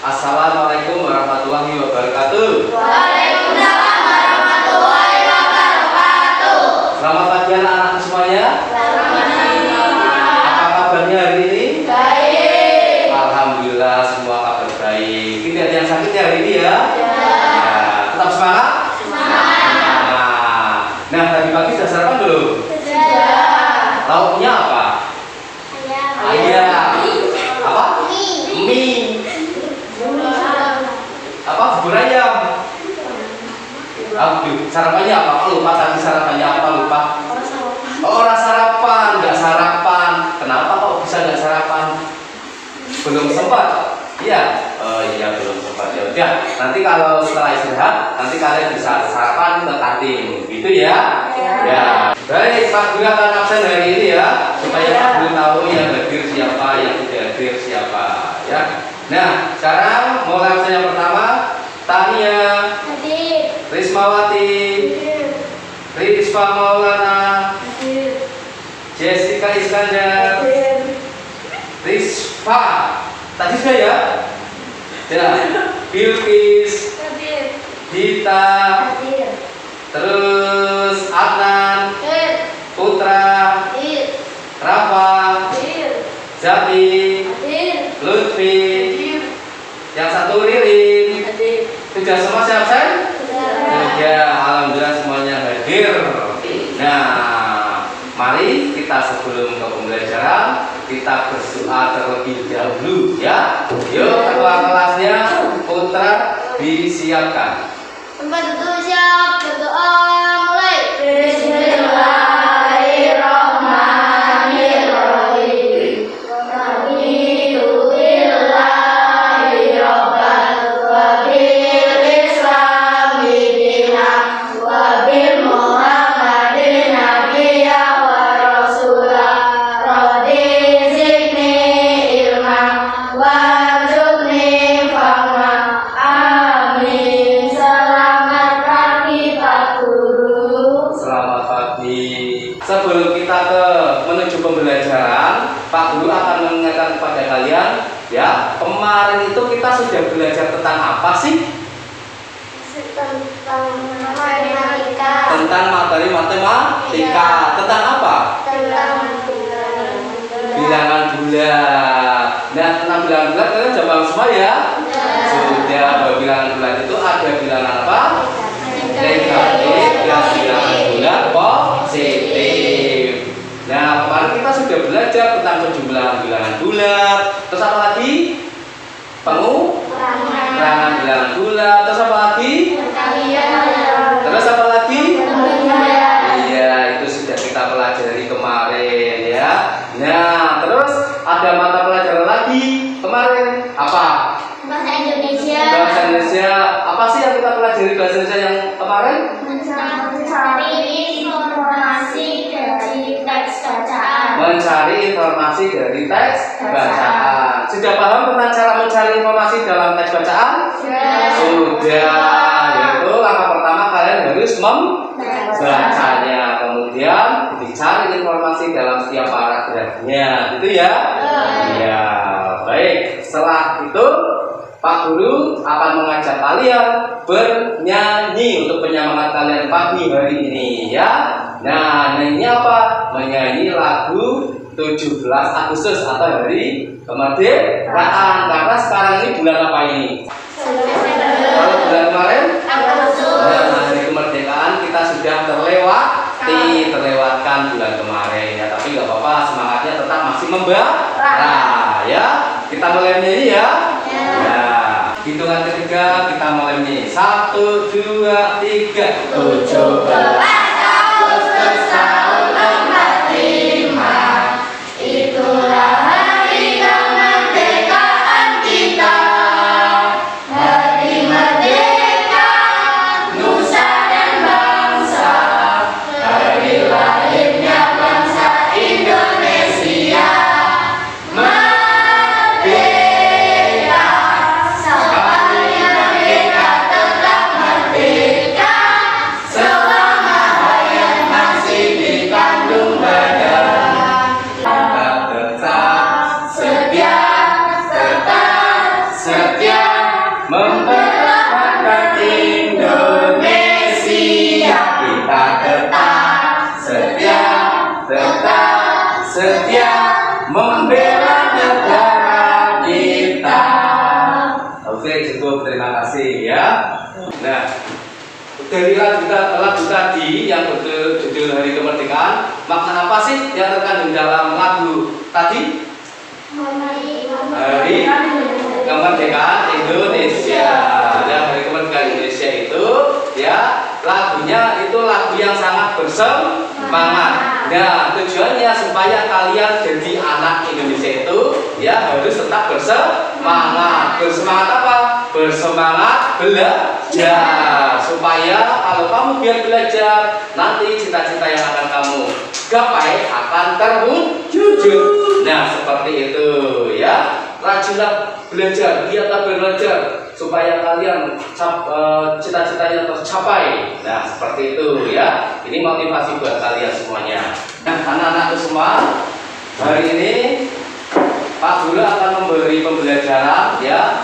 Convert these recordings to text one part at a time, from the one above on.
Assalamualaikum warahmatullahi wabarakatuh. Waalaikumsalam warahmatullahi wabarakatuh. Selamat pagi anak-anak semuanya. Apa kabarnya hari ini? Baik. Alhamdulillah semua kabar baik. Tidak ada yang sakit ya hari ini ya? Tetap semangat? Semangat. Nah, tadi pagi sudah sarapan belum? Sudah. Lauknya apa? Ayam. Apa? Mie. Apa? Bubur ayam. Aduh, sarapannya apa? Lupa tadi sarapannya apa? Lupa. Oh, orang sarapan, nggak sarapan. Kenapa kok bisa nggak sarapan? Belum sempat. Iya. Oh iya, belum sempat. Ya udah. Nanti kalau setelah istirahat, nanti kalian bisa sarapan ke kantin. Gitu ya? Ya. Baik, Pak Guru akan absen hari ini ya, supaya Pak Guru tahu yang hadir siapa, yang tidak hadir siapa. Ya. Nah, sekarang mulai absen yang pertama. Tania, Hadir. Rismawati, Hadir. Rizfa Maulana, Hadir. Jessica Iskandar, Hadir. Rizfa. Tadi sudah ya? Ya. Bilkis, Hadir. Dita, Hadir. terus Adnan, Hadir. Putra, Hadir. Rafa, Hadir. Zati, Hadir. Lutfi, Hadir. yang satu Ririn. Hadir. Sudah semua siap absen? Sudah. Ya, alhamdulillah semuanya hadir. Nah, mari kita sebelum ke pembelajaran kita berdoa terlebih dahulu ya. Yuk, ketua kelasnya Putra disiapkan. Tempat duduk siap, berdoa mulai. Bismillahirrahmanirrahim. Sebelum kita menuju pembelajaran, Pak Guru akan mengingatkan kepada kalian, ya, kemarin itu kita sudah belajar tentang apa sih? Tentang matematika. Tentang materi matematika. Tentang apa? Tentang Bilangan bulat. Nah, tentang bilangan bulat kalian jawab semua ya? Sudah. Bahwa bilangan bulat itu ada bilangan apa? Negatif dan bilangan bulat positif. Nah, kemarin kita sudah belajar tentang penjumlahan bilangan bulat. Terus apa lagi? Pengurangan bilangan bulat. Terus apa lagi? Terus apa lagi? Iya, itu sudah kita pelajari kemarin ya. Nah, terus ada mata pelajaran lagi kemarin apa? Bahasa Indonesia. Bahasa Indonesia. Apa sih yang kita pelajari bahasa Indonesia yang kemarin? Mencari informasi dari teks bacaan. Mencari informasi dari teks bacaan. Sudah paham tentang cara mencari informasi dalam teks bacaan? Sudah. Yaitu langkah pertama kalian harus membacanya, kemudian dicari informasi dalam setiap paragrafnya, gitu ya? Ya, baik. Setelah itu Pak Guru akan mengajak kalian bernyanyi untuk penyemangat kalian pagi hari ini ya. Nah, nyanyi apa? Menyanyi lagu 17 Agustus atau hari kemerdekaan. Karena sekarang ini bulan apa ini? Kalau bulan kemarin? Nah, hari kemerdekaan kita sudah terlewatkan bulan kemarin ya. Tapi nggak apa-apa, semangatnya tetap masih membara ya. Kita mulai nyanyi ya. Ya, hitungan ketiga kita mulai nih. 1, 2, 3. 17 Agustus tahun 45. Itulah hari kemerdekaan kita. Hari merdeka nusa dan bangsa. Hari lahirnya bangsa Indonesia. Selama kita tetap setia membela negara kita. Oke, cukup, terima kasih ya. Nah, dari lagu tadi yang berjudul Hari Kemerdekaan, makna apa sih yang terkandung dalam lagu tadi? Hari Kemerdekaan Indonesia. Ya, Hari Kemerdekaan Indonesia itu ya lagunya itu lagu yang sangat bersemangat. Nah, tujuannya supaya kalian jadi anak Indonesia itu ya harus tetap bersemangat. Bersemangat apa? Bersemangat belajar. Supaya kalau kamu biar belajar, nanti cita-cita yang akan kamu gapai akan terwujud. Nah, seperti itu ya. Rajinlah belajar, giatlah belajar supaya kalian cita-citanya tercapai. Nah, seperti itu ya. Ini motivasi buat kalian semuanya. Nah, anak-anakku semua, hari ini Pak Guru akan memberi pembelajaran ya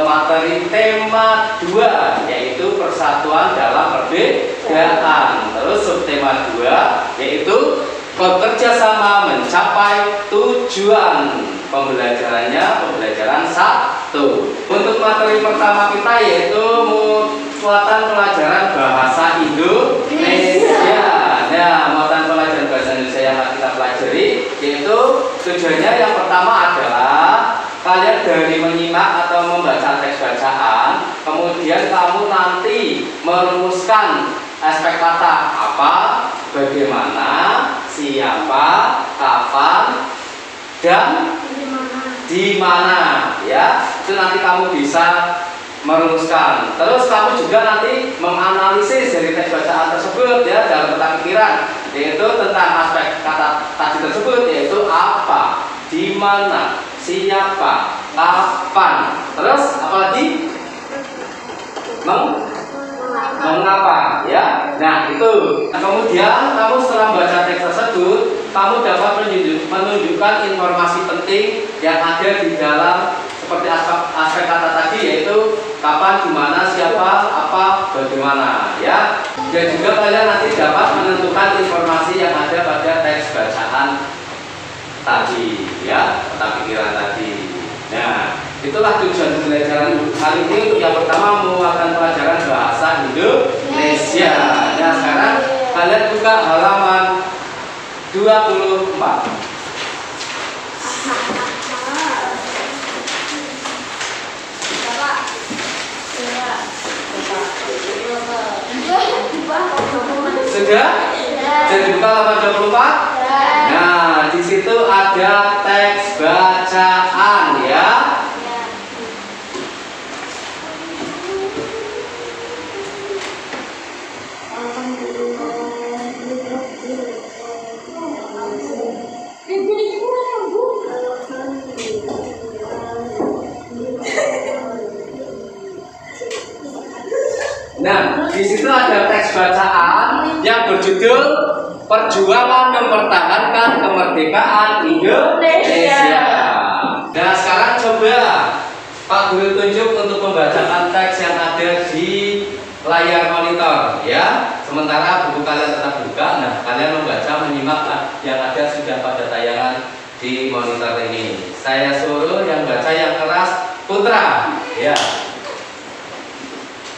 materi tema 2 yaitu persatuan dalam perbedaan. Terus subtema 2 yaitu bekerja sama mencapai tujuan. Pembelajaran 1. Untuk materi pertama kita yaitu muatan pelajaran bahasa Indonesia. Nah, muatan pelajaran bahasa Indonesia yang akan kita pelajari yaitu tujuannya yang pertama adalah kalian dari menyimak atau membaca teks bacaan, kemudian kamu nanti merumuskan aspek kata apa, bagaimana, siapa, kapan, dan di mana ya. Itu nanti kamu bisa merumuskan. Terus kamu juga nanti menganalisis dari teks bacaan tersebut ya dalam peta pikiran, yaitu tentang aspek kata tadi tersebut yaitu apa, di mana, siapa, kapan. Terus apalagi? Mengapa ya. Nah, itu. Nah, kemudian kamu setelah membaca teks tersebut, kamu dapat menunjukkan informasi penting yang ada di dalam seperti aspek kata tadi yaitu kapan, di mana, siapa, apa, bagaimana ya. Dan juga kalian nanti dapat menentukan informasi yang ada pada teks bacaan tadi ya, peta pikiran tadi. Nah, itulah tujuan pembelajaran kali ini. Untuk yang pertama menguatkan pelajaran bahasa Indonesia. Nah, sekarang kalian buka halaman 24. Sudah? Jadi buka halaman 24. Nah, di situ ada teks bacaan ya. Nah, di situ ada teks bacaan yang berjudul Perjuangan Mempertahankan Kemerdekaan Indonesia. Nah, sekarang coba Pak Guru tunjuk untuk membacakan teks yang ada di layar monitor ya. Sementara buku kalian tetap buka. Nah, kalian membaca, menyimak yang ada sudah pada tayangan di monitor ini. Saya suruh yang baca yang keras Putra ya.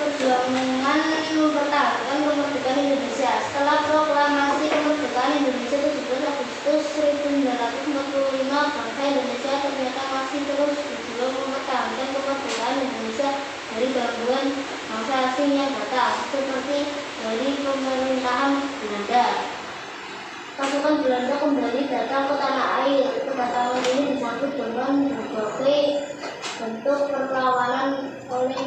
Perjuangan mempertahankan kemerdekaan Indonesia. Setelah proklamasi kemerdekaan Indonesia 17 Agustus 1945, bangsa Indonesia ternyata masih terus berjuang mempertahankan kemerdekaan Indonesia dari gangguan bangsa asing yang datang, seperti dari pemerintahan Belanda. Pasukan Belanda kembali datang ke tanah air. Kedatangan ini disambut dengan berbagai bentuk perlawanan oleh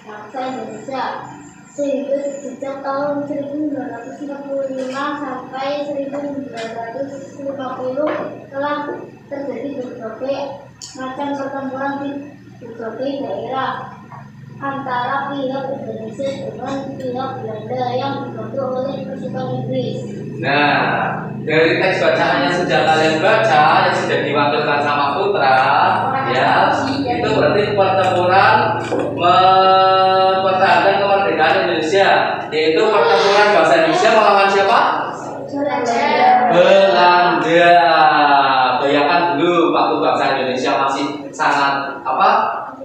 bangsa Indonesia, sehingga sejak tahun 1945 sampai 1950 telah terjadi berbagai macam pertempuran di berbagai daerah antara pihak Indonesia dengan pihak Belanda yang dibantu oleh pasukan Inggris. Nah, dari teks bacaan yang sudah kalian baca, yang sudah diwakilkan sama Putra, ya, itu berarti pertempuran mempertahankan kemerdekaan Indonesia, yaitu pertempuran bangsa Indonesia melawan dulu waktu bangsa Indonesia masih sangat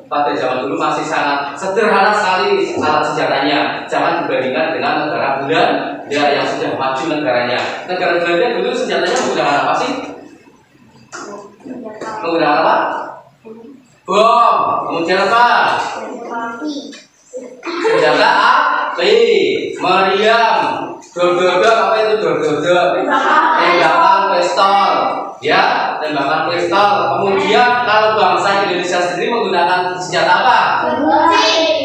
pada zaman dulu masih sangat sederhana sekali alat senjatanya. Jangan dibandingkan dengan negara Belanda yang sudah maju negaranya. Negara Belanda dulu senjatanya menggunakan apa sih? Menggunakan apa? Bom. Kemudian apa? Senjata api, meriam, dor-dor, apa itu dor-dor? Tembakan pistol, ya, tembakan pistol. Kemudian kalau bangsa Indonesia sendiri menggunakan senjata apa?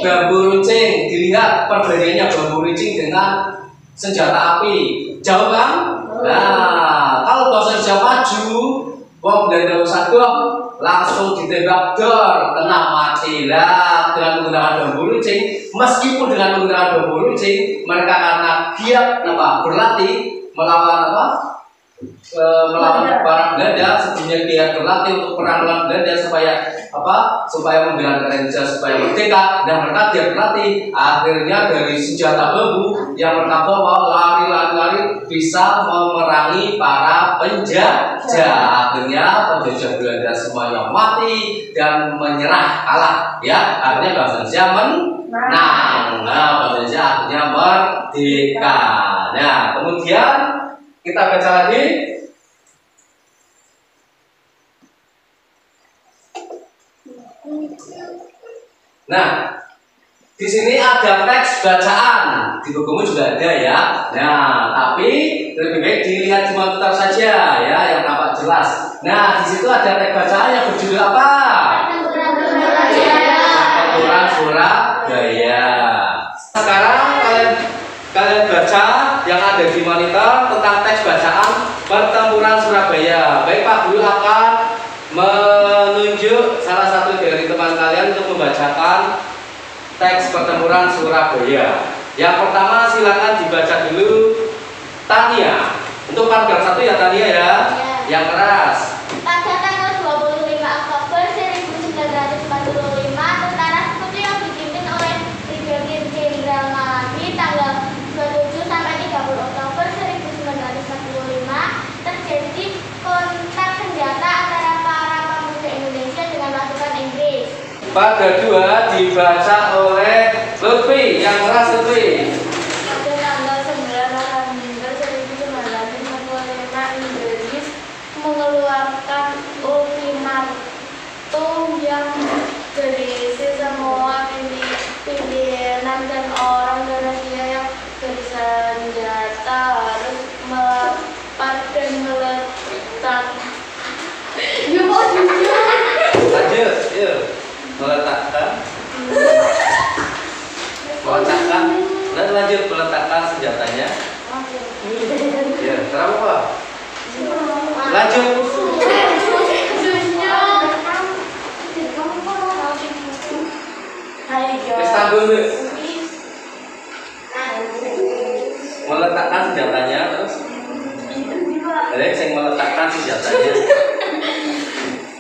Bambu runcing. Dilihat perbedaan bambu runcing dengan senjata api, jauh kan? Nah, kalau bangsa Indonesia maju, wong Belanda sadok langsung ditembak dor, kena matilah dengan menggunakan bambu runcing. Meskipun dengan menggunakan bambu runcing, mereka karena giat berlatih melawan melawan para Belanda, sebelumnya giat berlatih untuk perang melawan Belanda supaya membela negara Indonesia supaya merdeka, dan mereka giat berlatih. Akhirnya dari senjata bambu yang mereka bawa lari bisa memerangi para penjajah. Akhirnya penjajah Belanda semuanya mati dan menyerah, kalah, ya. Akhirnya bangsa Indonesia menang. Nah, bangsa Indonesia akhirnya merdeka. Nah, kemudian kita baca lagi. Nah, di sini ada teks bacaan, di bukumu juga ada ya. Nah, tapi lebih baik dilihat di monitor saja ya, yang tampak jelas. Nah, di situ ada teks bacaan yang berjudul apa? Pertempuran Surabaya. Sekarang kalian baca yang ada di monitor tentang teks bacaan Pertempuran Surabaya. Baik, Pak Guru akan menunjuk salah satu dari teman kalian untuk membacakan teks Pertempuran Surabaya. Yang pertama silakan dibaca dulu Tania. Untuk paragraf 1 ya Tania ya. Yang keras. Pada tanggal 25 Oktober 1945, tentara sekutu yang dipimpin oleh Brigadir Jenderal Maladi tanggal 27 sampai 30 Oktober 1945 terjadi kontak senjata antara para pemuda Indonesia dengan pasukan Inggris. Pada 2 dibaca oleh Lutfi. Yang keras Lutfi. Pada tanggal 9 November 1945 Inggris mengeluarkan ultimatum yang berisi semua pimpinan dan orang Indonesia yang bersenjata harus melapar dan meletak. Lanjut, yuk. Meletakkan, dan lanjut meletakkan senjatanya. Ya, kenapa? Lanjut. Istanbul. Meletakkan senjatanya terus. Jadi saya meletakkan senjatanya.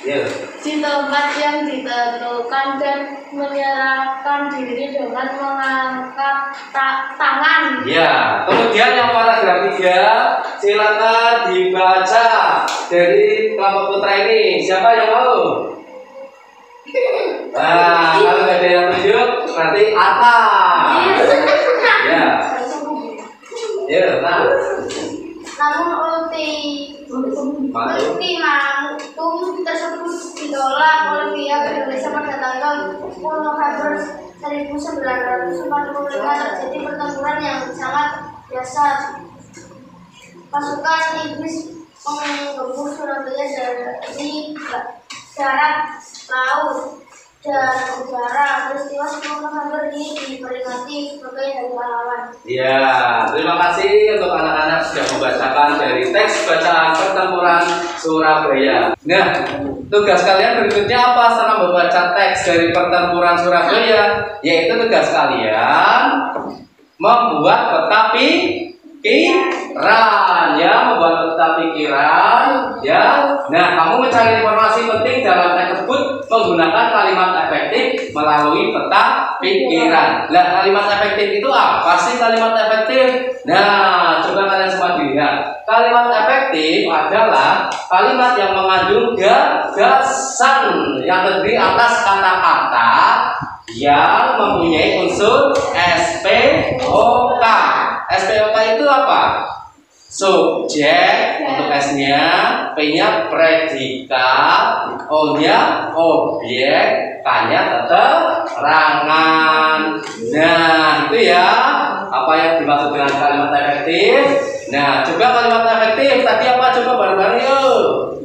Ya. Di tempat yang ditentukan dan menyerahkan diri dengan mengangkat tangan. Ya, kemudian yang paragraf 3 silakan dibaca dari kelompok putra ini. Siapa yang mau? Nah, kalau nggak ada yang tunjuk, berarti Atta. Ya. Ya, nah. Namun ultimatum tersebut ditolak oleh pihak Indonesia pada tanggal 10 November 1945 terjadi pertempuran yang sangat dahsyat. Pasukan Inggris menggempur Surabaya dari darat, laut, dan udara. Peristiwa 10 November ini diperingati sebagai Hari Pahlawan. Ya, terima kasih untuk anak-anak sudah membacakan dari teks bacaan Pertempuran Surabaya. Nah, tugas kalian berikutnya apa setelah membaca teks dari Pertempuran Surabaya? Yaitu tugas kalian membuat peta pikiran, ya, membuat peta pikiran, ya. Nah, kamu mencari informasi penting dalam teks tersebut menggunakan kalimat efektif melalui peta pikiran. Nah, kalimat efektif itu apa sih kalimat efektif? Nah, coba kalian semua dilihat. Kalimat efektif adalah kalimat yang mengandung gagasan yang terdiri atas kata-kata yang mempunyai unsur SPOK. SPOK itu apa? Subjek untuk S-nya, P-nya predikat, O-nya objek, K-nya keterangan. Nah, itu ya apa yang dimaksud dengan kalimat efektif. Nah, coba kalimat efektif tadi apa? Coba bareng-bareng yuk.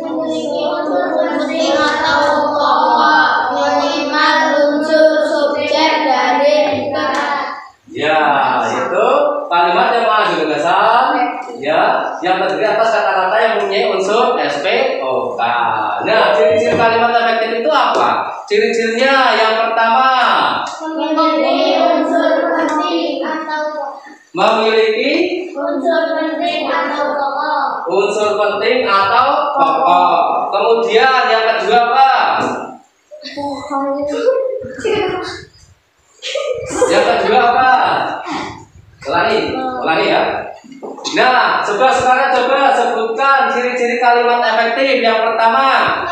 Memiliki unsur penting atau pokok, minimal unsur subjek dari kata. Ya, itu kalimat yang mengandung gagasan, ya, yang terdiri atas kata-kata yang mempunyai unsur SPOK. Nah, ciri-ciri kalimat efektif itu apa? Ciri-cirinya yang pertama, Memiliki unsur penting atau memiliki unsur penting atau pokok. unsur penting atau pokok. Kemudian yang kedua apa? Yang kedua apa? Ulangi ya. Nah, sekarang coba sebutkan ciri-ciri kalimat efektif. Yang pertama,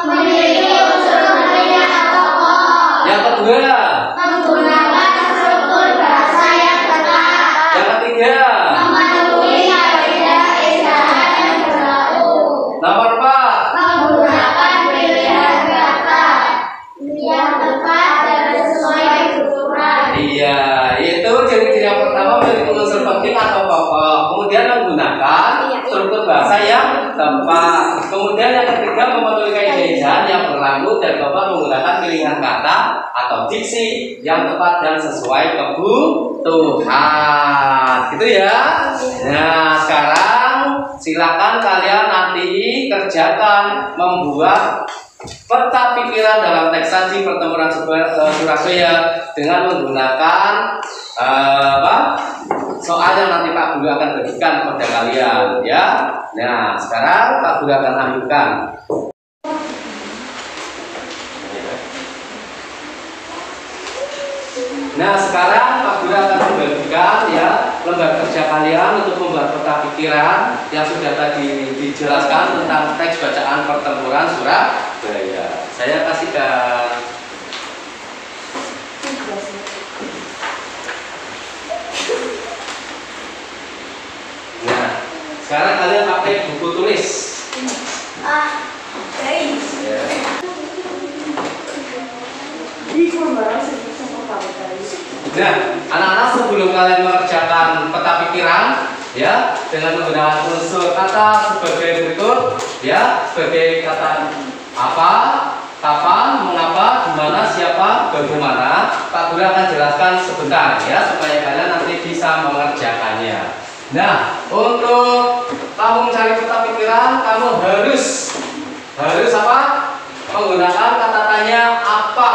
Memiliki unsur penting atau pokok. yang kedua, Menggunakan struktur bahasa yang tepat. yang ketiga, Memenuhi kaidah isyarat yang berlaku. nomor 4. Menggunakan pilihan kata yang tepat dan sesuai tujuan. Iya, itu ciri-ciri yang pertama memiliki unsur penting atau pokok. Kemudian menggunakan struktur bahasa yang tepat. Kemudian yang ketiga memenuhi kaidah yang berlaku dan keempat menggunakan pilihan kata atau diksi yang tepat dan sesuai kebutuhan. Gitu ya. Nah, sekarang silakan kalian nanti kerjakan membuat peta pikiran dalam teks saji pertempuran Surabaya dengan menggunakan soal yang nanti Pak Guru akan berikan kepada kalian ya. Nah, sekarang Pak Guru akan ambilkan. Nah, sekarang Pak Guru akan membagikan ya lembar kerja kalian untuk membuat peta pikiran yang sudah tadi dijelaskan tentang teks bacaan pertempuran Surabaya. Saya kasihkan. Nah, sekarang kalian pakai buku tulis. Guys. Ya. Nah, anak-anak sebelum kalian mengerjakan peta pikiran ya dengan menggunakan unsur kata sebagai berikut ya, sebagai kata apa, kapan, mengapa, di mana, siapa, bagaimana, Pak Guru akan jelaskan sebentar ya supaya kalian nanti bisa mengerjakannya. Nah, untuk kamu mencari peta pikiran, kamu harus apa? Menggunakan kata tanya apa.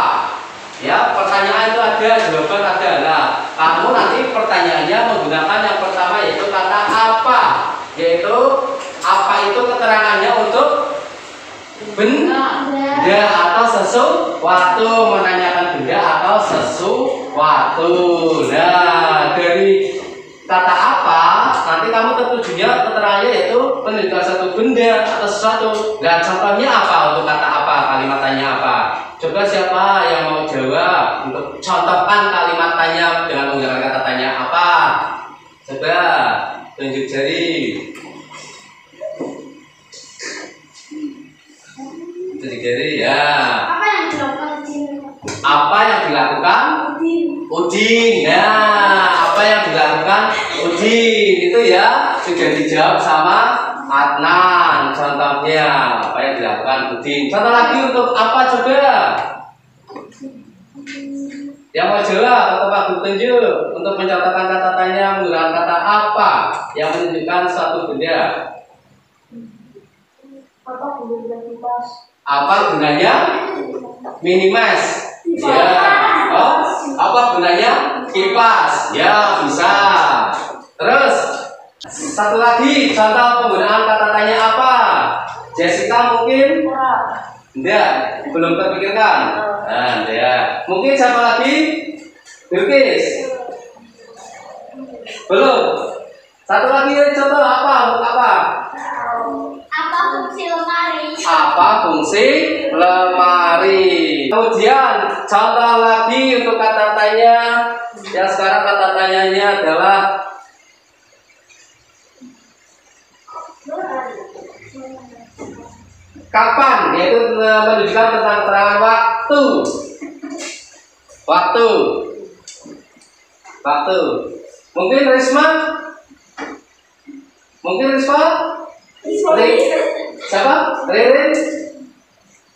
Ya, pertanyaan itu ada, jawaban ada. Nah, kamu nanti pertanyaannya menggunakan yang pertama yaitu kata apa. Yaitu apa itu keterangannya untuk benda atau sesuatu, menanyakan benda atau sesuatu. Nah, dari kata apa nanti kamu tertujunya keterangannya yaitu menunjukkan satu benda atau sesuatu. Nah, contohnya apa untuk kata apa, kalimat tanya apa? Coba siapa yang mau jawab untuk contohkan kalimat tanya dengan menggunakan kata tanya apa? Coba tunjuk jari. Tunjuk jari ya. Apa yang dilakukan? Udin. Nah, apa yang dilakukan Udin itu ya sudah dijawab sama Adnan. Contohnya apa yang dilakukan Udin. Contoh lagi untuk apa coba? Yang mau jawab atau Pak Guru tunjuk untuk mencatatkan kata tanya menggunakan kata apa yang menunjukkan suatu benda. Apa gunanya? Minimas. Ya. Oh, apa gunanya? Kipas. Ya, bisa. Terus satu lagi contoh penggunaan kata tanya apa? Jessica mungkin Enggak, belum terpikirkan. Nah, ya. Mungkin siapa lagi? Bilkis. Belum. Satu lagi coba apa? Untuk apa? Apa fungsi lemari? Apa fungsi lemari? Kemudian contoh lagi untuk kata tanya. Yang sekarang kata tanyanya adalah kapan, yaitu menunjukkan tentang keterangan waktu. Waktu. Mungkin Risma? Siapa? Ririn?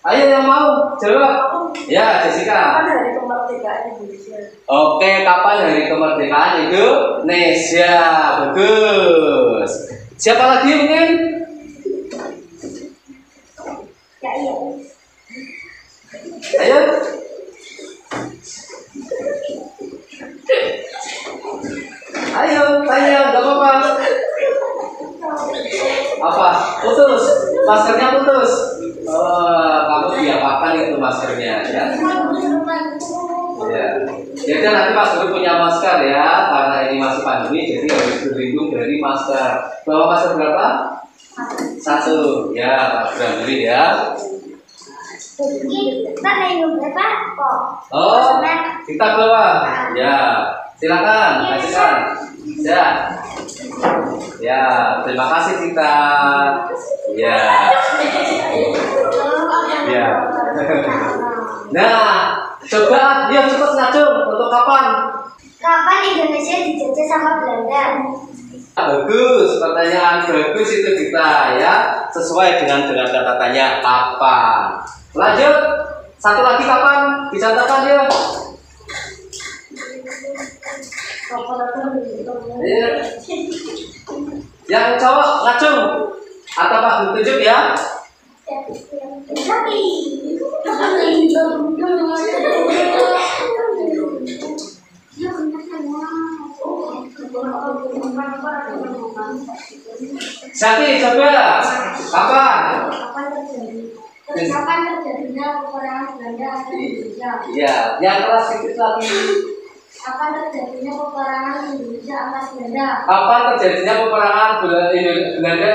Ayo yang mau jawab. Ya, Jessica. Kapan hari kemerdekaan Indonesia? Oke, kapan hari kemerdekaan Indonesia? Bagus. Siapa lagi mungkin? Ya iya. Ayo. Ayo, tanya, nggak apa-apa. Apa? Putus. Maskernya putus. Kamu diapakan itu maskernya ya? Ya. Jadi nanti Mas Guru punya masker ya, karena ini masih pandemi, jadi harus berlindung dari masker. Bawa masker berapa? 1. Ya, beli ya. Kita minum berapa kok? Oh, kita bawa. Ya, silakan, kasihkan. Ya. Ya, terima kasih kita. Ya. Ya. Nah, coba dia cepat ngacung untuk kapan? Kapan Indonesia dijajah sama Belanda? Bagus, pertanyaan bagus itu kita ya, sesuai dengan kata tanya kapan. Lanjut, satu lagi kapan? Dicatatkan ya. Ya. Yang cowok ngacung atau Pak Guru tunjuk ya? Sati, coba kapan? Kapan terjadinya peperangan Belanda atas Indonesia? Iya, yang keras sedikit lagi. Kapan terjadinya peperangan Indonesia atas Belanda? Kapan terjadinya peperangan Belanda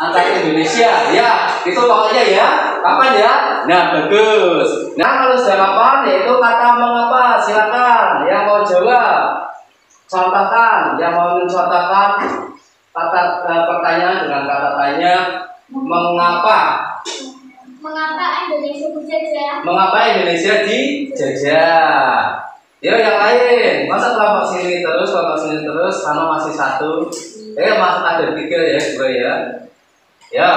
antar Indonesia? Ya, itu pokoknya ya. Kapan ya? Nah, bagus. Nah, kalau sudah kapan, yaitu kata mengapa. Silakan yang mau jawab. Contohkan, yang mau mencontohkan kata pertanyaan dengan kata tanya mengapa. Mengapa Indonesia dijajah? Mengapa Indonesia dijajah? Ya, yang lain. Masa kelompok sini terus, sama masih 1. Masih ada 3 ya, 2 ya. Ya.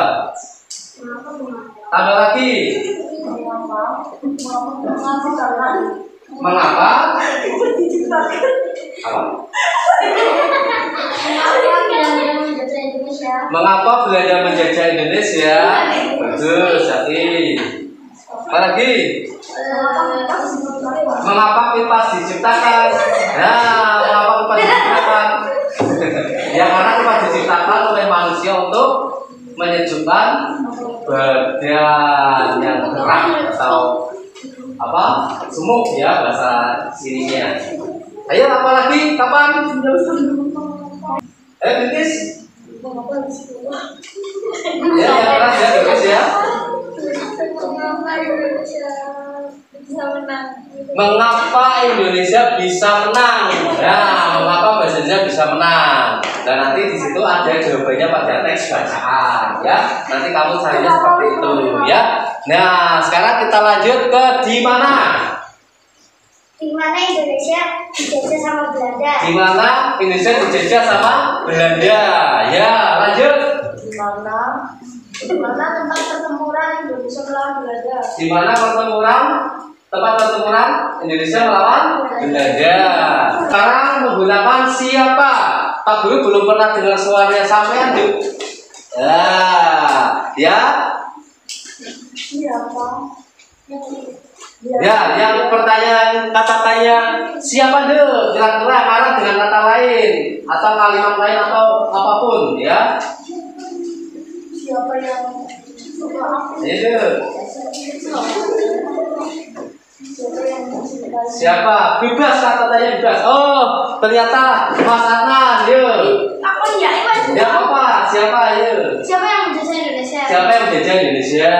Tambah lagi. Mengapa? Apa? Mengapa Belanda menjajah Indonesia? Bagus, Sati. Apa lagi? Mengapa kipas diciptakan? Nah, mengapa kipas diciptakan? Ya, karena kipas diciptakan oleh manusia untuk menyejukkan badan yang gerak atau apa? Sumuk ya bahasa sininya. Ayo, apa lagi? Kapan? Bintis. Ya, yang keras ya, Bintis ya. Mengapa Indonesia bisa menang? Nah, mengapa bahasanya bisa menang? Dan nanti di situ ada jawabannya pada teks bacaan, ya. Nanti kamu carinya seperti itu, ya. Nah, sekarang kita lanjut ke di mana? Di mana Indonesia dijajah sama Belanda? Di mana Indonesia dijajah sama Belanda? Ya, lanjut. Di mana tempat pertempuran Indonesia melawan Belanda? Di mana tempat pertempuran Indonesia melawan Belanda? Sekarang menggunakan siapa? Pak Guru belum pernah dengar suaranya sampean, Juk. Ya. Siapa? Ya, yang pertanyaan kata tanya siapa deh? Kira-kira arah dengan kata lain atau kalimat lain atau apapun, ya. Siapa yang suka aku? Itu. Siapa? Bebas, kata tanya bebas. Oh, ternyata Mas Adnan, yuk. Aku ya, Ya apa? Siapa, yuk? Siapa yang menjajah Indonesia? Siapa yang menjajah Indonesia?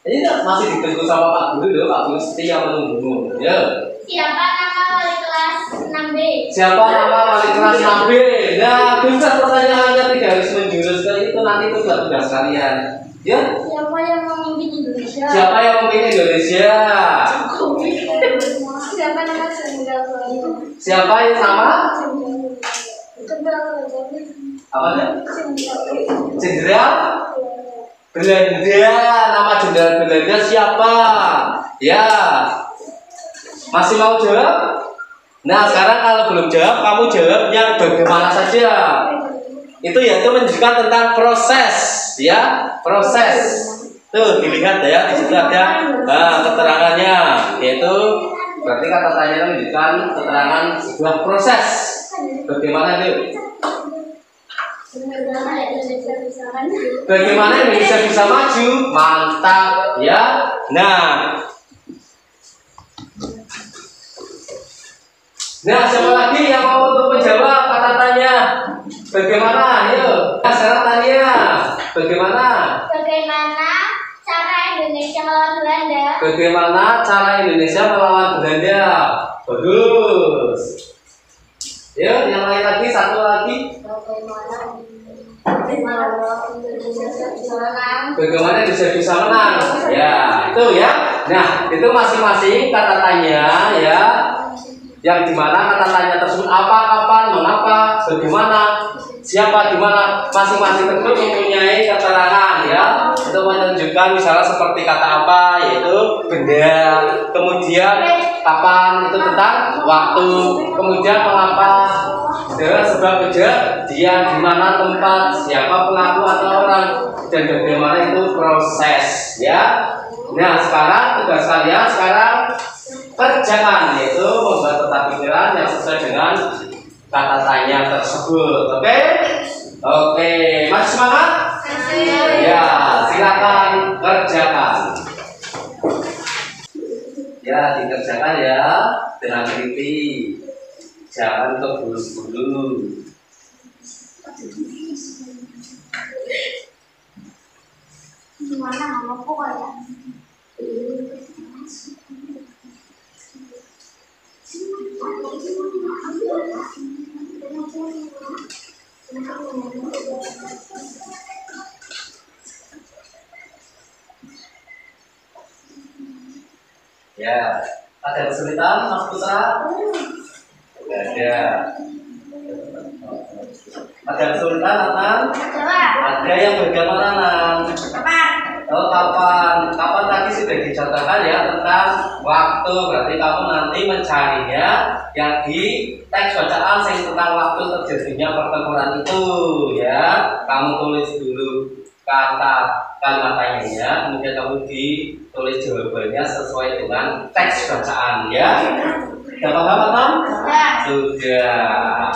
Ini masih ditunggu sama Pak Guru loh, Pak Guru setia menunggu. Yuk. Siapa nama wali kelas 6B? Siapa nama wali kelas 6B? Nah, bebas pertanyaannya, tidak harus menjurus ke itu, nanti itu tugas kalian. Ya? Siapa yang memimpin Indonesia? Siapa yang memimpin Indonesia? Siapa nama jenderal Belanda? Siapa yang nama? Apa nih? Jenderal Belanda. Nama jenderal Belanda siapa? Ya. Masih mau jawab? Nah, sekarang kalau belum jawab, kamu jawab yang bagaimana saja. Itu yaitu menunjukkan tentang proses, ya, proses. Tuh dilihat ya, di situ ada keterangannya, yaitu berarti kata tanya menunjukkan keterangan sebuah proses. Bagaimana itu? Bagaimana Indonesia bisa maju? Mantap, ya. Nah, siapa lagi yang mau untuk menjawab kata tanya? Bagaimana? Ayo. Nah, sekarang tanya. Bagaimana? Bagaimana cara Indonesia melawan Belanda? Bagaimana cara Indonesia melawan Belanda? Bagus. Yuk, yang lain lagi, satu lagi. Bagaimana Indonesia bisa menang? Ya, itu ya. Nah, itu masing-masing kata tanya ya. Yang dimana kata tanya tersebut apa, kapan, mengapa, bagaimana, siapa, dimana, masing-masing tersebut mempunyai keterangan ya untuk menunjukkan misalnya seperti kata apa, yaitu benda, kemudian kapan itu tentang waktu, kemudian mengapa, dengan sebab kejadian, di mana tempat, siapa pelaku atau orang, dan bagaimana itu proses ya. Nah, sekarang tugas kalian sekarang kerjakan, yaitu membuat peta pikiran yang sesuai dengan kata tanya tersebut. Oke? Oke, masih semangat? Ya, silakan kerjakan. Ya, dikerjakan ya dengan teliti. Jangan terburu-buru. Gimana mamaku ya? Ya, ada kesulitan Mas Putra? Tidak ada. Ada kesulitan Nathan? Ada yang bagaimana Nan? Oh, kapan? Kapan tadi sudah dicontohkan ya tentang waktu. Berarti kamu nanti mencarinya yang di teks bacaan tentang waktu terjadinya pertempuran itu ya. Kamu tulis dulu kata kalimat tanyanya, kemudian kamu ditulis jawabannya sesuai dengan teks bacaan ya. Sudah paham Nathan? Sudah.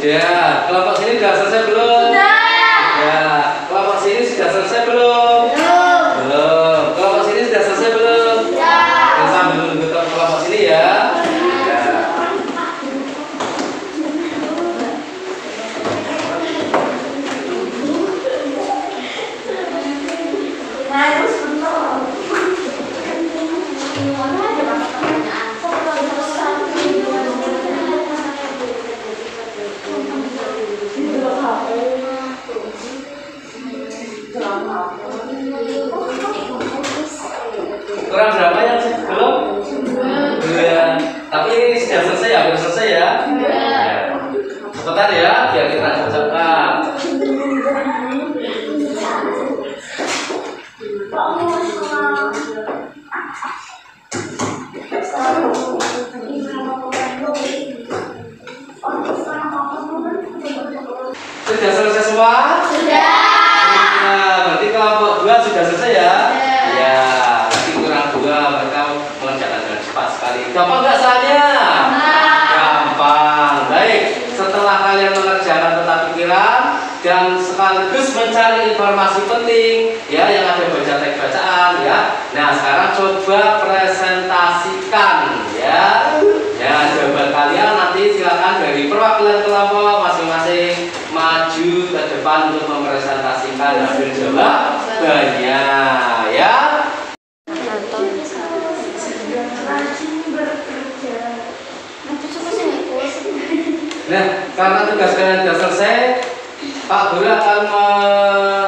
Sudah. Kelompok sini sudah selesai belum? Sudah. Kelompok sini sudah selesai belum? Belum. Kelompok sini sudah selesai belum? Kita sambil menunggu kelompok sini ya. Kurang berapa yang belum? Dua. Tapi ini sudah selesai ya, sudah selesai ya. Cepetan ya, biar kita cepet-cepet. Sudah selesai semua? Sudah. Nah, berarti kelompok 2 sudah selesai ya? Ya, berarti kurang 2, mereka mengerjakan dengan cepat sekali. Gampang nggak soalnya? Gampang. Baik, setelah kalian mengerjakan tata pikiran dan sekaligus mencari informasi penting ya yang ada baca teks bacaan ya. Nah, sekarang coba presentasikan ya. Ya, jawaban kalian nanti silakan dari perwakilan kelompok masing-masing maju ke depan untuk mempresentasikan hasil jawabannya ya. Nah, karena tugas kalian sudah selesai, Pak Guru akan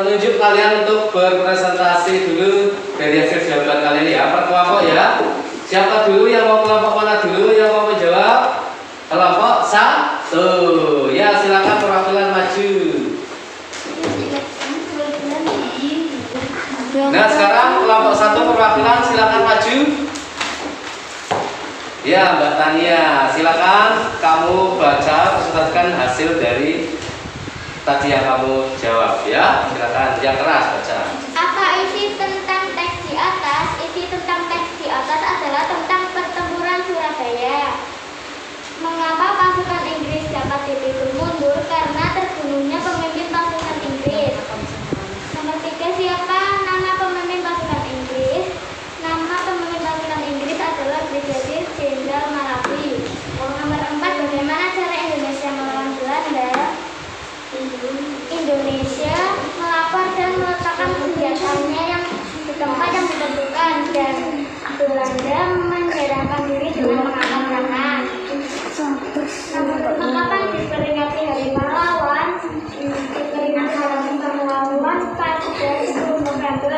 menunjuk kalian untuk berpresentasi dulu dari hasil jawaban kalian ya, per kelompok ya. Siapa dulu yang mau kelompok mana dulu yang mau menjawab? Kelompok 1. Ya, silakan perwakilan maju. Nah, sekarang kelompok 1 perwakilan silakan maju. Ya, Mbak Tania, silakan kamu baca presentasikan hasil dari tadi yang kamu jawab ya. Silakan yang keras baca. Apa isi tentang teks di atas? Isi tentang teks di atas adalah tentang pertempuran Surabaya. Mengapa pasukan Inggris dapat dipikul mundur? Karena terbunuhnya pemimpin pasukan Inggris. Nomor 3, siapa nama pemimpin pasukan Inggris? Nama pemimpin pasukan Inggris adalah Brigadir Jenderal Malabi. Nomor 4, bagaimana cara Indonesia melawan Belanda? Indonesia melapor dan meletakkan senjatanya yang di tempat yang ditentukan dan Belanda menyerahkan diri dengan mengangkat tangan. Kapan diperingati Hari Pahlawan? Diperingati Hari Pahlawan pada 10 November.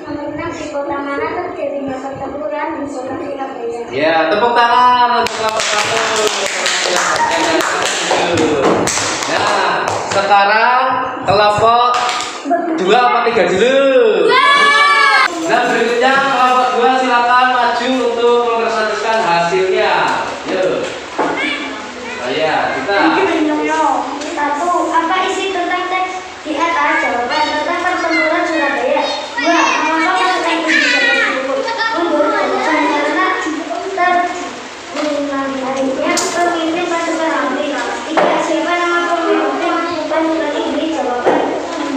Nomor 6, di kota mana terjadinya pertempuran? Di kota Surabaya. Ya, tepuk tangan untuk kelompok 1. Nah, sekarang kelompok 2 apa 3 dulu? Nah, berikutnya kelompok 2 silakan maju untuk mempresentasikan hasilnya. Yuk. Oh ya, kita. 1. Apa isi tentang teks di atas? Jawaban tentang pertempuran Surabaya. 2. Mengapa pasukan Inggris dapat dipikul mundur? Jawaban karena terbunuhnya pemimpin pasukan Inggris. 3. Siapa nama pemimpin pasukan Inggris? Jawaban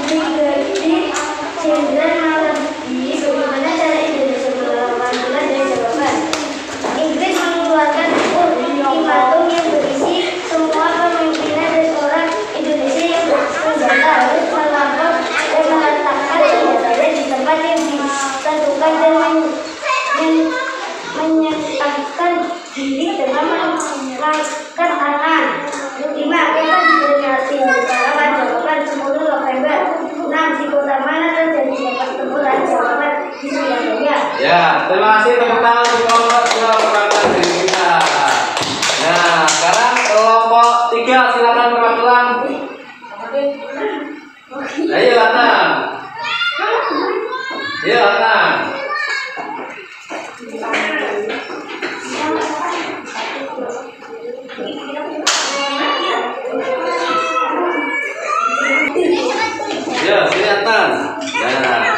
Brigadir Jenderal Malabi. Bagaimana cara Indonesia melawan Belanda? Jawaban Inggris mengeluarkan ultimatum yang berisi semua pemimpinan restoran Indonesia yang bersenjata harus melapor dan meletakkan senjatanya di tempat yang ditentukan dan menyatakan diri dengan mengangkat tangan. 5. Kita diperingati Hari Pahlawan. Jawaban 10 November. 6. Di kota mana terjadi pertempuran? Jawaban di Surabaya. Ya, terima kasih tepuk tangan untuk kelompok 2 perwakilan dari kita. Nah, sekarang kelompok 3 silakan perwakilan. Ayo, Latan. Ayo, Latan. Ya, kelihatan. Nah,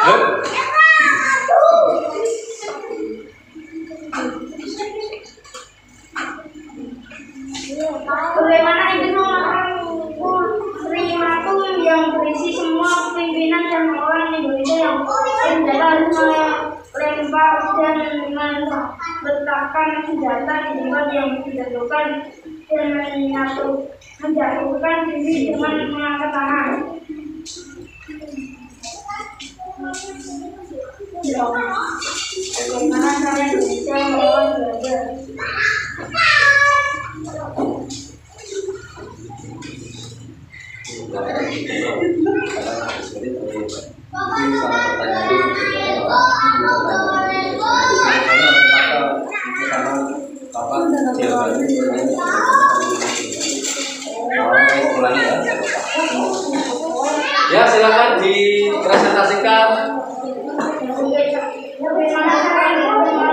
Bagaimana Inggris melawan pimpinan dan orang Indonesia yang senjata melempar dan meletakkan senjata di tempat yang dijatuhkan dan menjatuhkan diri dengan mengangkat tangan. Bagaimana cara Indonesia melawan Belanda? Ya, silakan dipresentasikan. Bagaimana cara Indonesia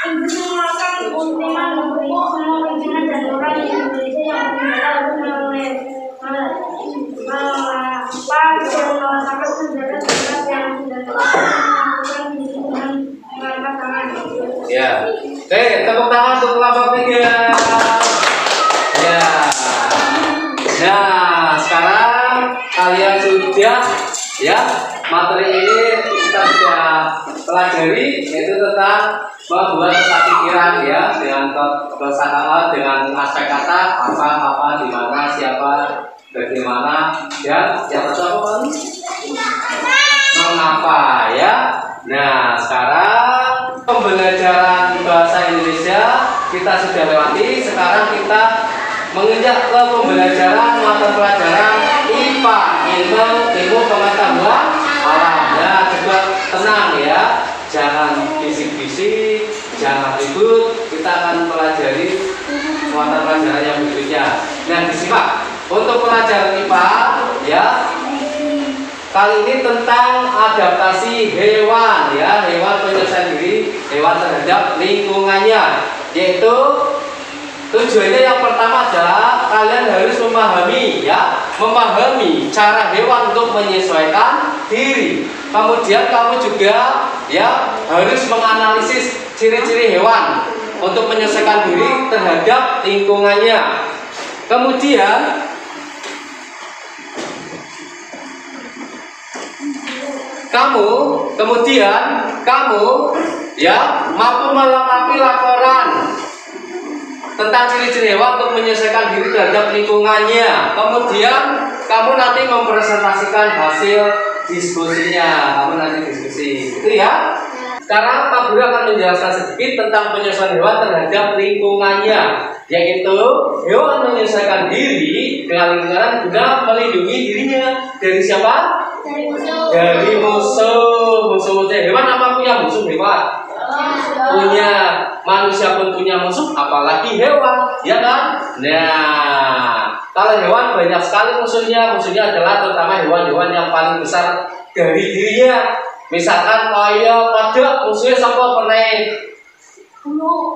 Inggris mengeluarkan ultimatum memberi semua pimpinan dan orang Indonesia yang bersenjata untuk melawan dan meletakkan senjata yang sudah melakukan diri dengan mengangkat tangan. Ya, oke, tepuk tangan untuk kelompok 3. Ya. Nah, sekarang kalian sudah ya materi ini kita sudah pelajari, yaitu tentang membuat peta pikiran ya dengan kosakata, dengan aspek kata apa, di mana, siapa, bagaimana, dan yang pertama mengapa ya. Nah, sekarang pembelajaran bahasa Indonesia kita sudah lewati. Sekarang kita menginjak ke pembelajaran mata pelajaran IPA, ilmu pengetahuan alam. Nah, juga tenang ya, jangan bisik-bisik, jangan ribut. Kita akan pelajari mata pelajaran yang berikutnya. Nah, disimak untuk pelajaran IPA ya. Kali ini tentang adaptasi hewan ya, hewan penyelesaian diri, hewan terhadap lingkungannya, yaitu tujuannya yang pertama adalah kalian harus memahami cara hewan untuk menyesuaikan diri. Kemudian kamu juga ya harus menganalisis ciri-ciri hewan untuk menyesuaikan diri terhadap lingkungannya. Kemudian kamu ya mampu melengkapi laporan tentang ciri-ciri hewan untuk menyesuaikan diri terhadap lingkungannya. Kemudian kamu nanti mempresentasikan hasil diskusinya. Kamu nanti diskusi, itu ya. Sekarang Pak Guru akan menjelaskan sedikit tentang penyesuaian hewan terhadap lingkungannya, yaitu hewan menyesuaikan diri dengan lingkungan guna melindungi dirinya dari siapa? Dari musuh. Hewan apa punya musuh? Hewan punya. Manusia pun punya musuh, apalagi hewan, ya kan? Nah, kalau hewan banyak sekali musuhnya adalah terutama hewan-hewan yang paling besar dari dirinya. Misalkan kayak kodok, musuhnya siapa?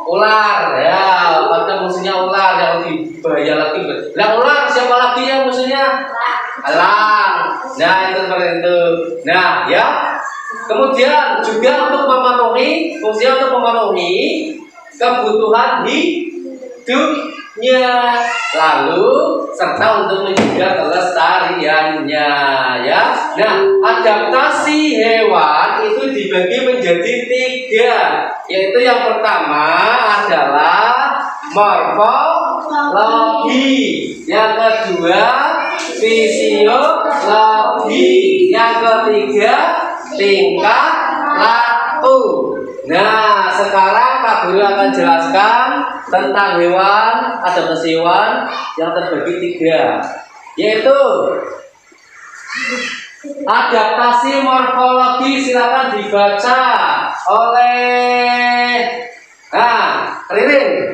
Ular, ya, pada musuhnya ular yang lebih bahaya lagi. Nah, ular siapa lagi yang musuhnya? Elang. Nah, itu seperti itu. Nah, ya. Kemudian juga untuk memenuhi kebutuhan hidupnya, lalu serta untuk menjaga kelestariannya ya. Nah, adaptasi hewan itu dibagi menjadi 3, yaitu yang pertama adalah morfologi, yang kedua fisiologi, yang ketiga tingkah laku. Nah, sekarang Pak Guru akan jelaskan tentang hewan, adaptasi hewan yang terbagi 3, yaitu adaptasi morfologi. Silakan dibaca oleh Ririn.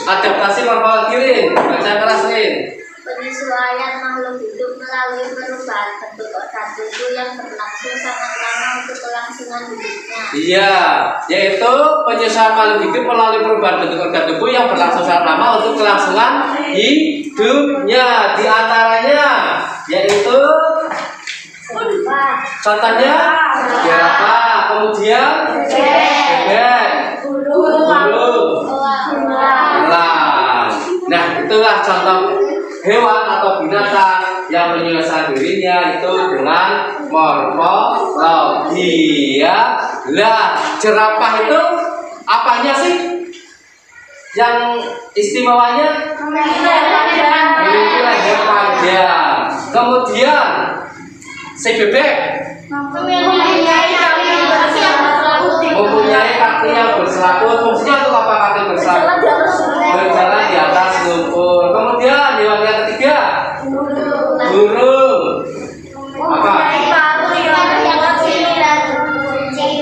Adaptasi morfologi, Rin, baca keras, Rin. Penyesuaian makhluk hidup melalui perubahan bentuk organ tubuh yang berlangsung sangat lama untuk kelangsungan hidupnya. Iya, yaitu penyesuaian makhluk hidup melalui perubahan bentuk organ tubuh yang berlangsung sangat lama untuk kelangsungan hidupnya. Di antaranya yaitu contohnya jerapah, kemudian bebek, burung, ular. Nah, Itulah contoh hewan atau binatang yang menyelesaikan dirinya itu dengan morfologi ya. Lah, jerapah itu apanya sih yang istimewanya? Memiliki leher panjang. Kemudian si bebek mempunyai kaki yang berselaput. Fungsinya untuk apa kaki berselaput? Berjalan di atas lumpur. Kemudian hewan yang ketiga, burung. Apa?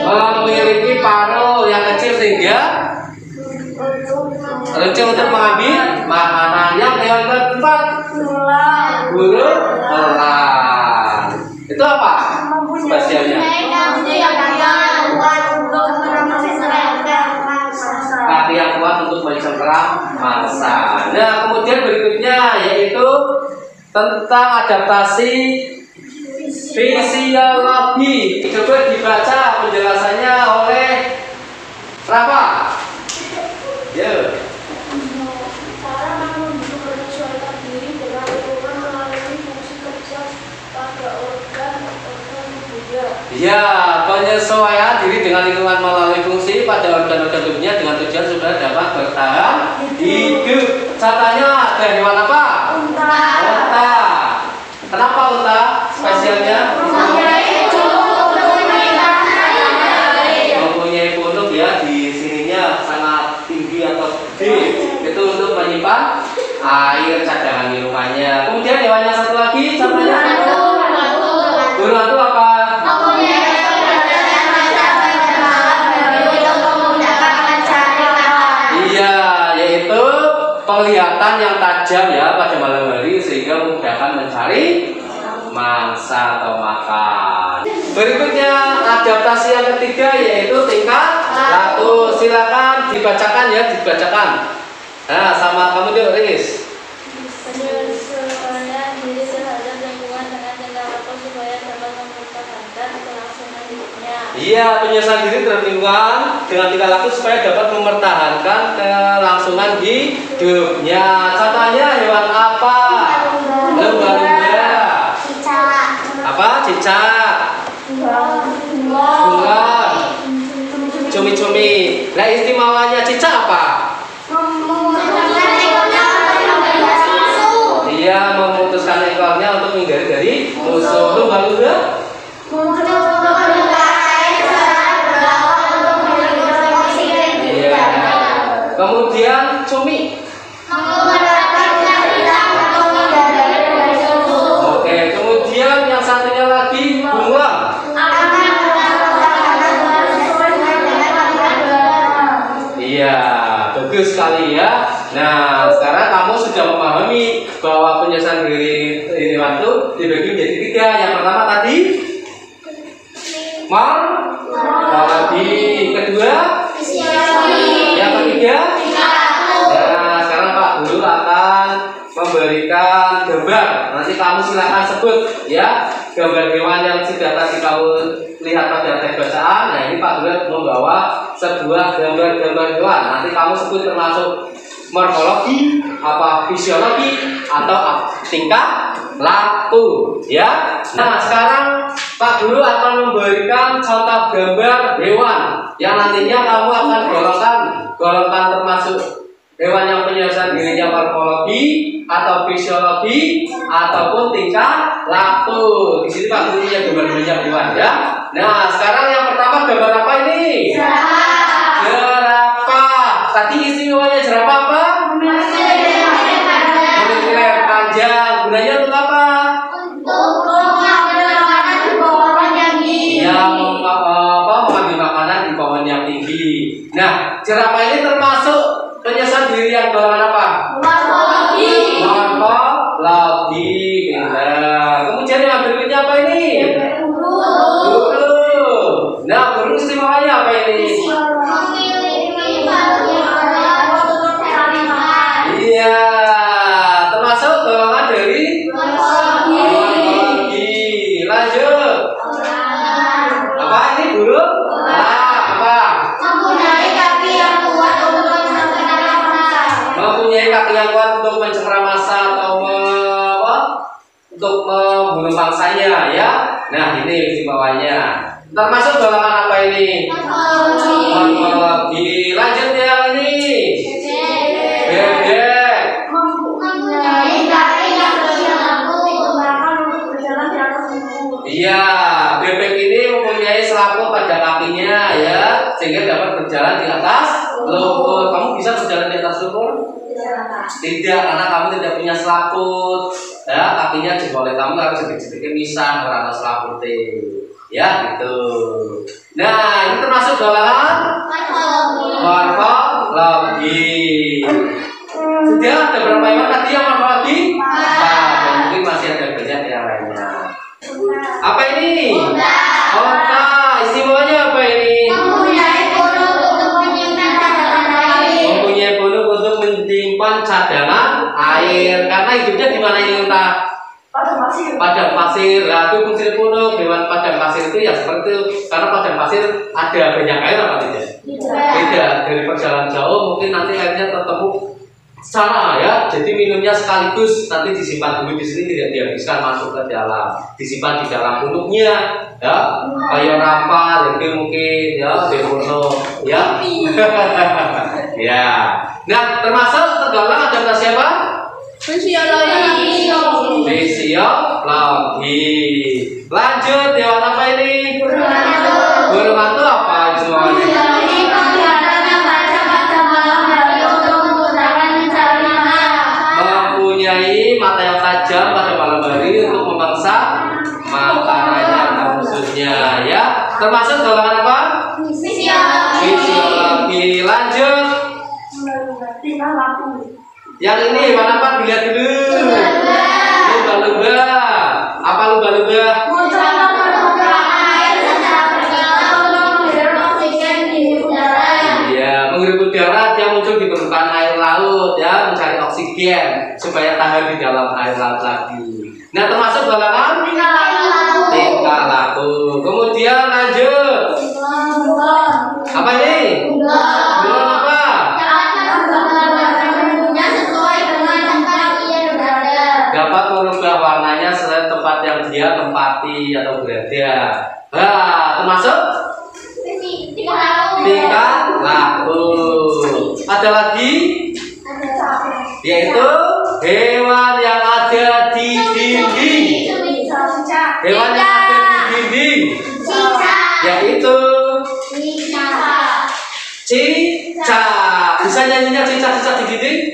Memiliki paruh yang kecil sehingga lucu untuk mengambil makanan. Yang hewan keempat, burung elang. Itu apa spesialnya? Kaki yang kuat untuk mencengkeram mangsa. Nah, kemudian berikutnya yaitu tentang adaptasi fisiologi. Coba dibaca penjelasannya oleh Rafa. Ya. Ya, penyesuaian diri dengan lingkungan melalui fungsi pada organ-organ tubuhnya dengan tujuan supaya dapat bertahan hidup. Contohnya ada hewan apa? Unta. Unta. Kenapa unta? Spesialnya? Mempunyai punuk ya, di sininya sangat tinggi atau gede. Itu untuk menyimpan air cadangan minumannya. Kemudian hewan yang satu lagi, contohnya burung itu apa? Iya, yaitu penglihatan yang tajam ya pada malam hari sehingga memudahkan mencari mangsa atau makan. Berikutnya adaptasi yang ketiga yaitu tingkah laku. Silakan dibacakan ya, dibacakan. Nah, sama kamu dulu, Riz. Penyesuaian diri terhadap lingkungan dengan tingkah laku supaya dapat mempertahankan kelangsungan hidupnya. Iya, penyesuaian diri terhadap lingkungan dengan tingkah laku supaya dapat mempertahankan kelangsungan hidupnya. Contohnya hewan apa? Lumba-lumba. Apa? Cicak. Bunglon. Cumi-cumi. Nah, istimewanya cicak apa? Dia memutuskan ekornya untuk menghindari dari musuh. Lumba-lumba. Iya. Kemudian cumi. Oke, kemudian yang satunya lagi bunglon. Iya, bagus sekali ya. Nah, sekarang kamu sudah memahami bahwa penjelasan diri hewan itu dibagi menjadi tiga. Yang pertama tadi morfologi, kedua yang ketiga. Nah, sekarang Pak Guru akan memberikan gambar. Nanti kamu silakan sebut ya gambar hewan yang sudah tadi kamu lihat pada teks bacaan. Nah, ini Pak Guru membawa sebuah gambar-gambar hewan. Nanti kamu sebut termasuk morfologi, apa fisiologi atau tingkah laku ya. Nah, sekarang Pak Guru akan memberikan contoh gambar hewan yang nantinya kamu akan golongkan termasuk hewan yang penyelesaian dirinya morfologi atau fisiologi ataupun tingkah laku. Di sini Pak Guru punya gambar-gambar hewan ya. Nah, sekarang yang pertama gambar apa ini? Jerapah. Tadi istimewanya jerapah apa? Memiliki leher panjang. Gunanya untuk apa? Untuk mengambil makanan di pohon yang tinggi. Ya, mengambil makanan di pohon yang tinggi. Nah, jerapah ini termasuk penyelesaian diri yang golongan apa? Morfologi. Morfologi. Nah, kemudian yang berikutnya apa ini? Burung. Nah, burung istimewanya apa ini? Memiliki bagian untuk tanaman. Iya, termasuk golongan dari morfologi. Lanjut. Apa ini burung? Apa? Mempunyai kaki yang kuat untuk mencengkeram mangsa. Mempunyai kaki yang lewat untuk mencegah massa atau untuk membunuh mangsanya ya. Nah ini istimewanya. Termasuk golongan apa ini? Morfologi. Lanjut yang ini. Bebek. Iya, bebek ini mempunyai selaput pada kakinya ya, sehingga dapat berjalan di atas lumpur. Kamu bisa berjalan di atas lumpur? Tidak, karena kamu tidak punya selaput. Ya, kakinya jempolnya kamu harus sedikit-sedikit misah karena selaputnya. Ya, gitu. Nah, ini termasuk golongan morfologi. Sudah ada berapa yang tadi yang morfologi? Nah, mungkin masih ada banyak yang lainnya. Apa ini? Onta. Istimewanya apa ini? Mempunyai bunuk untuk menyimpan cadangan air. Karena hidupnya di mana ini onta? Padang pasir. Nah, itu fungsi punuk. Hewan padang pasir itu ya seperti itu. Karena padang pasir ada banyak air apa tidak? Tidak. Dari perjalanan jauh mungkin nanti airnya tertemu sana ya, jadi minumnya sekaligus, nanti disimpan dulu di sini, tidak dihabiskan masuk ke dalam, disimpan di dalam punuknya ya, kayak rampal, jadi mungkin ya, demono ya. Ya. Nah, termasuk tergolong ada siapa? Fisiologi. Lanjut ya, apa ini? Burung hantu apa semuanya? Mata yang tajam pada malam hari untuk memangsa makanannya atau musuhnya ya. Termasuk golongan apa? Fisiologi. Lanjut. Yang ini mana Pak? Dilihat dulu. Lumba-lumba. Apa lumba-lumba? Menghirup udara, dia muncul di permukaan air laut ya, mencari oksigen supaya tahan di dalam air laut lagi. Nah, termasuk golongan tingkah laku. Kemudian lanjut. Apa ini? Bulan apa? Dapat merubah warnanya sesuai tempat yang dia tempati atau berada. Nah, termasuk tingkah laku. Ada lagi, yaitu hewan yang ada di dinding. Hewan yang ada di dinding, yaitu cicak. Bisa nyanyinya cicak-cicak di dinding?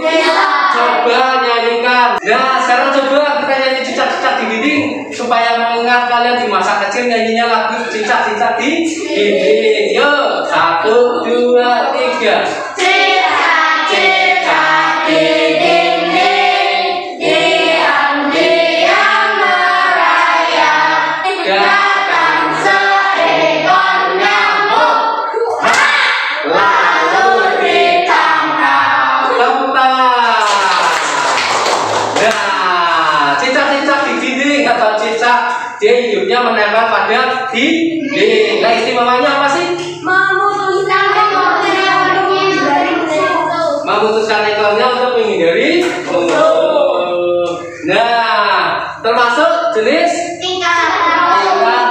Coba nyanyikan. Nah, sekarang coba kita nyanyi cicak-cicak di dinding supaya mengingat kalian di masa kecil nyanyinya lagu cicak-cicak di dinding. Yuk, 1, 2, 3. Cicak-cicak di dinding, diam-diam merayap, datang seekor nyamuk, lalu ditangkap. Tepuk tangan. Nah, cicak-cicak di dinding atau cicak, dia hidupnya menempel pada dinding. Nah, istimewanya apa sih? Memutuskan ekornya untuk menghindari musuh. Nah, termasuk jenis tingkah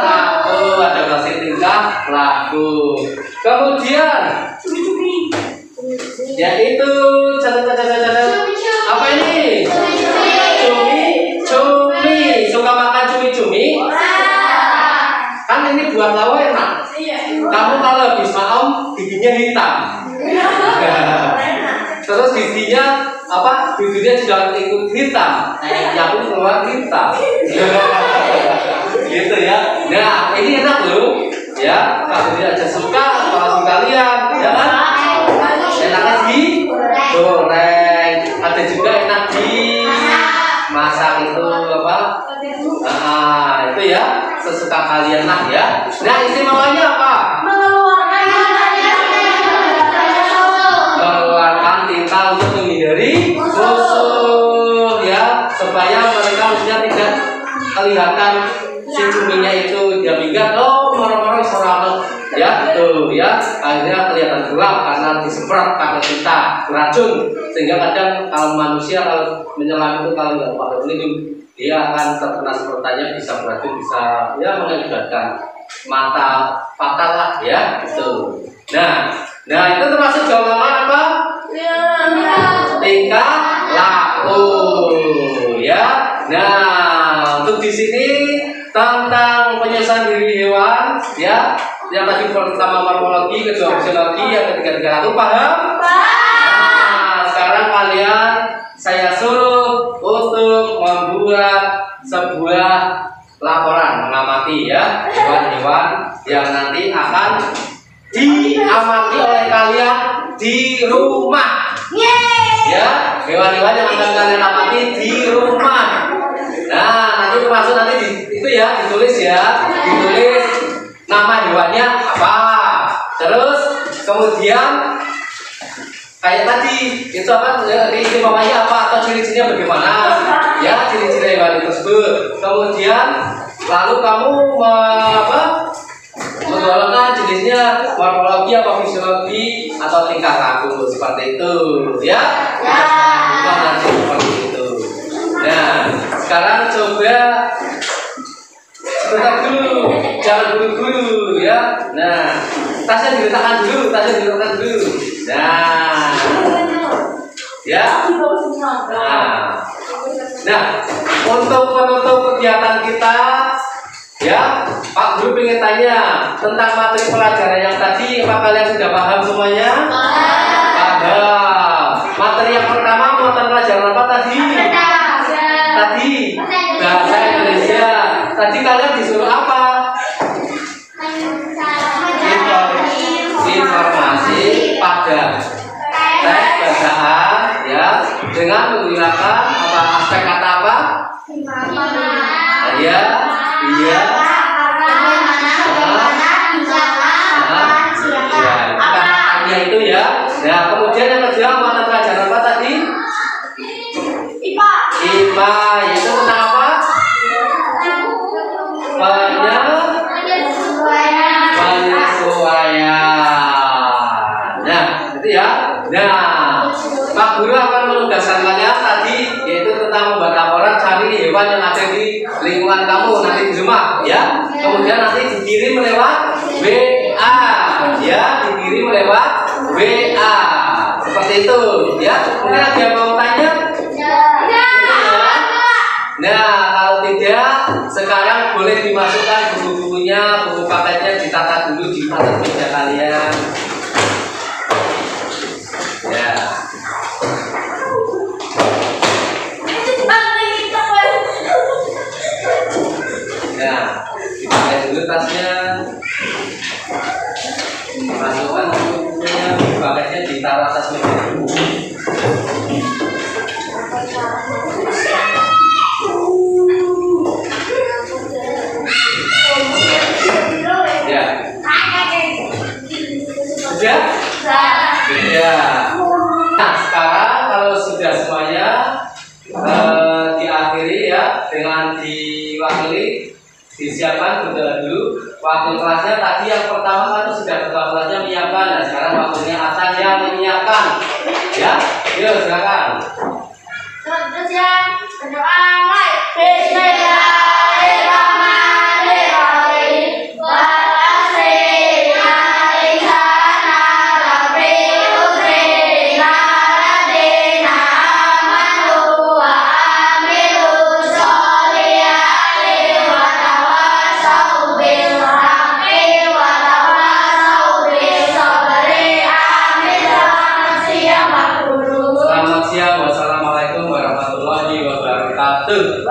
laku. Ada versi tingkah laku. Kemudian yaitu apa ini? Cumi. Suka makan cumi-cumi? Kan ini buah lawa enak. Kamu kalau habis makan giginya hitam. Terus giginya apa? Giginya juga ikut hitam. Ya pun keluar hitam. Gitu ya. Nah, ini enak loh. Ya, kalau tidak aja suka, kalau kalian, ya kan? Enaknya di goreng. Ada juga enak di masak itu apa? Itu ya, sesuka kalian lah ya. Nah, istimewanya apa? Mengeluarkan tinta untuk menghindari musuh ya, supaya mereka musuhnya tidak kelihatan si cuminya itu dia minggat, oh moro-moro iso ya tuh ya, akhirnya kelihatan gelap karena disemprot pakai tinta beracun, sehingga kadang kalau manusia kalau menyelam itu kalau nggak pakai pelindung dia akan terkena semprotannya, bisa beracun, bisa ya mengakibatkan mata fatal lah ya gitu. Nah itu termasuk jawaban apa? Tingkah laku ya. Nah untuk di sini tentang penyelesaian diri hewan ya. Yang tadi pertama morfologi, kedua fisiologi, yang ketiga tingkah laku, paham? Nah sekarang kalian saya suruh untuk membuat sebuah laporan mengamati ya hewan-hewan yang nanti akan diamati oleh kalian di rumah. Ya, hewan-hewan yang akan kalian amati di rumah. Nah, nanti termasuk nanti itu ya ditulis nama hewannya apa. Terus kemudian kayak tadi itu apa keistimewanya apa atau ciri-cirinya bagaimana ya, ciri-ciri hewan tersebut. Kemudian lalu kamu menggolongkan jenisnya morfologi apa fisiologi atau tingkah laku seperti itu ya. Nanti seperti itu. Nah sekarang coba sebentar dulu, jangan buru-buru ya. Nah tasnya diletakkan dulu. Nah ya. Nah untuk menutup kegiatan kita ya, Pak Guru ingin tanya tentang materi pelajaran yang tadi, apa kalian sudah paham semuanya? Paham. Materi yang pertama materi pelajaran apa tadi? Bahasa Indonesia. Tadi kalian disuruh apa? Informasi pada teks bacaan ya, dengan menggunakan apa aspek kata apa? Ya, iya. Kata-katanya itu ya. Nah, kemudian yang kedua mata pelajaran apa tadi? IPA, itu tentang apa? Penyesuaian. Nah, itu ya. Nah, Pak Guru akan menugaskan kalian tadi yaitu tentang membuat laporan cari hewan yang ada di lingkungan kamu nanti di rumah ya. Kemudian nanti dikirim lewat WA ya, dikirim lewat WA seperti itu ya. Mungkin ada yang mau tanya? Nah kalau tidak sekarang boleh dimasukkan buku-bukunya, buku paketnya ditata dulu di atas meja kalian ya. Nah, dipakai dulu tasnya, masukkan bukunya, paketnya ditaruh atas meja dulu. Ya, sudah? Ya. Nah, sekarang kalau sudah semuanya diakhiri ya dengan diwakili, disiapkan berdoa dulu. Waktu kelasnya tadi yang pertama kan sudah ketua kelasnya menyiapkan. Nah sekarang waktunya Atan yang menyiapkan ya. Yuk silakan. Terus ya berdoa mulai. Bismillahirrahmanirrahim. Selamat siang, wassalamualaikum warahmatullahi wabarakatuh.